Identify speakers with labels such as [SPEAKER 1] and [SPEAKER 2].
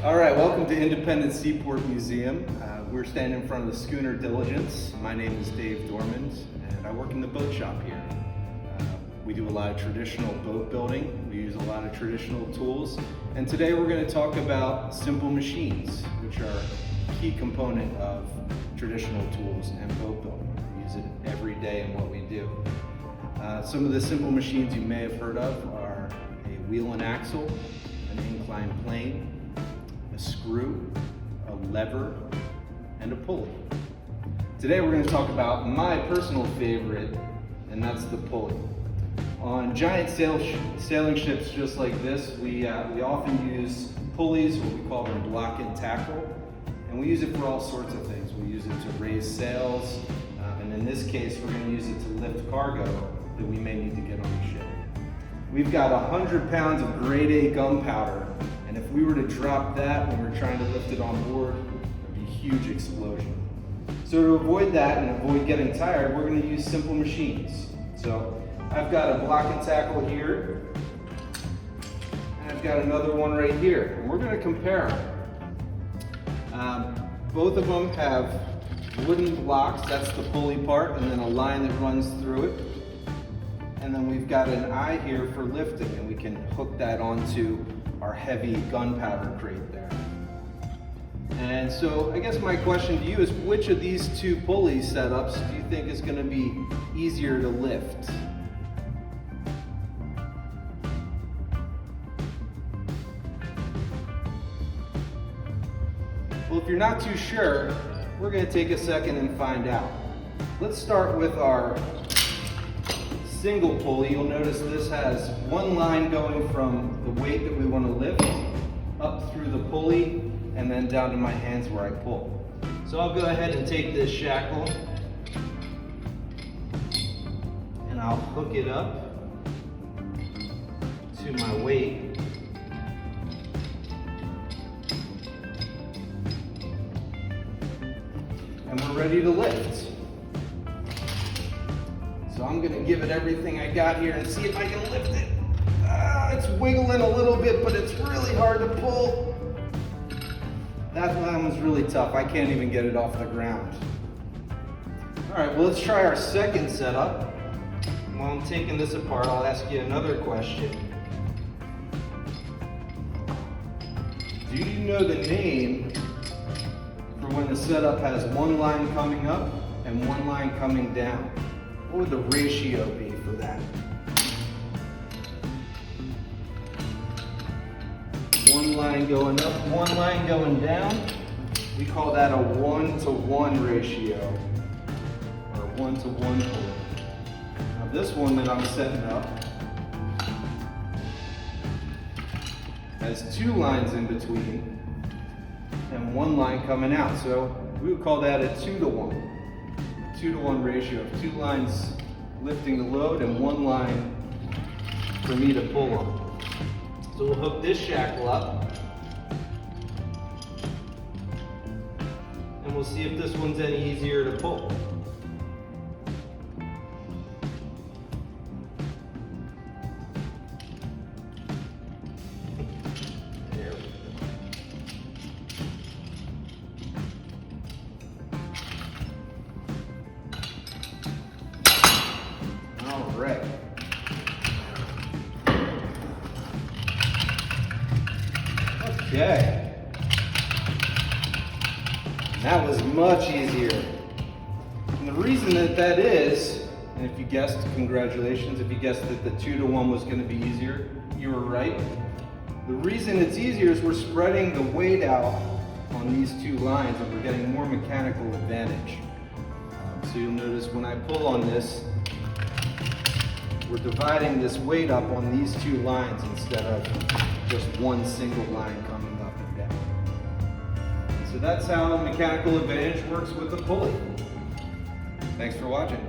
[SPEAKER 1] All right, welcome to Independence Seaport Museum. We're standing in front of the schooner Diligence. My name is Dave Dormand, and I work in the boat shop here. We do a lot of traditional boat building. We use a lot of traditional tools. And today we're going to talk about simple machines, which are a key component of traditional tools and boat building. We use it every day in what we do. Some of the simple machines you may have heard of are a wheel and axle, an inclined plane, a screw, a lever, and a pulley. Today we're going to talk about my personal favorite, and that's the pulley. On giant sailing ships just like this, we often use pulleys, what we call them block and tackle, and we use it for all sorts of things. We use it to raise sails, and in this case we're going to use it to lift cargo that we may need to get on the ship. We've got 100 pounds of grade A gunpowder, and if we were to drop that when we're trying to lift it on board, it would be a huge explosion. So to avoid that and avoid getting tired, we're going to use simple machines. So I've got a block and tackle here, and I've got another one right here, and we're going to compare them. Both of them have wooden blocks, that's the pulley part, and then a line that runs through it. And then we've got an eye here for lifting, and we can hook that onto our heavy gunpowder crate there. And so I guess my question to you is, which of these two pulley setups do you think is going to be easier to lift? Well, if you're not too sure, we're going to take a second and find out. Let's start with our single pulley. You'll notice this has one line going from the weight that we want to lift up through the pulley and then down to my hands where I pull. So I'll go ahead and take this shackle and I'll hook it up to my weight. And we're ready to lift. So I'm going to give it everything I got here and see if I can lift it. It's wiggling a little bit, but it's really hard to pull. That one was really tough. I can't even get it off the ground. All right, well, let's try our second setup. While I'm taking this apart, I'll ask you another question. Do you know the name for when the setup has one line coming up and one line coming down? What would the ratio be for that? One line going up, one line going down. We call that a 1-to-1 ratio, or 1-to-1 pulley. Now this one that I'm setting up has two lines in between and one line coming out. So we would call that a 2-to-1. 2-to-1 ratio of two lines lifting the load and one line for me to pull on. So we'll hook this shackle up and we'll see if this one's any easier to pull. There we go. Right. Okay. That was much easier. And the reason that is, and if you guessed, congratulations. If you guessed that the 2-to-1 was going to be easier, you were right. The reason it's easier is we're spreading the weight out on these two lines and we're getting more mechanical advantage. So you'll notice when I pull on this, we're dividing this weight up on these two lines instead of just one single line coming up and down. So that's how mechanical advantage works with the pulley. Thanks for watching.